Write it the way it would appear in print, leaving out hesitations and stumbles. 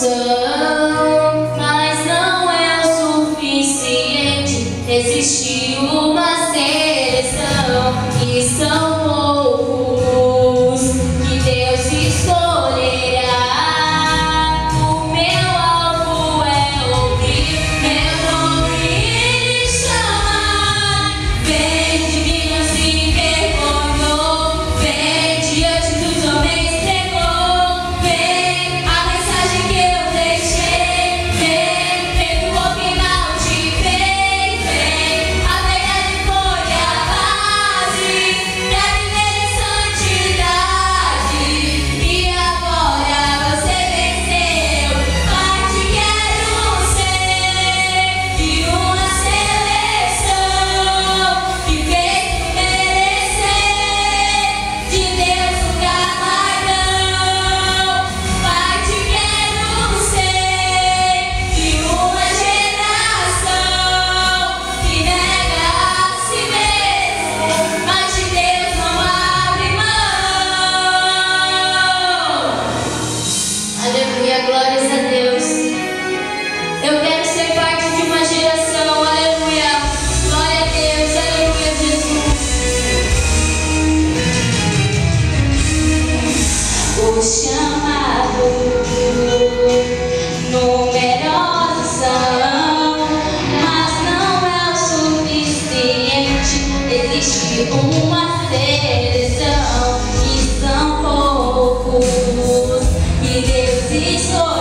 são, mas não é o suficiente. Existe uma seleção e são poucos que Deus escolherá. O meu alvo é ouvir meu nome e chamar. Vem de mim, não se envergonhou. Vem diante dos homens, pregou. Vem a mensagem que eu deixei. Vem do homem mal te fez. Vem, a verdade foi a base pra viver em santidade. E agora você venceu. Parte quero ser de uma seleção que fez tu merecer de Deus o galardão. Parte quero ser de uma geração que nega a si mesmo, mas de Deus não abre mão. Aleluia, glórias a Deus. Eu quero ser parte de uma geração, aleluia. Glória a Deus, aleluia, Jesus. O chamado, numerosos são, mas não é o suficiente. Existe uma seleção e são poucos que Deus escolheu.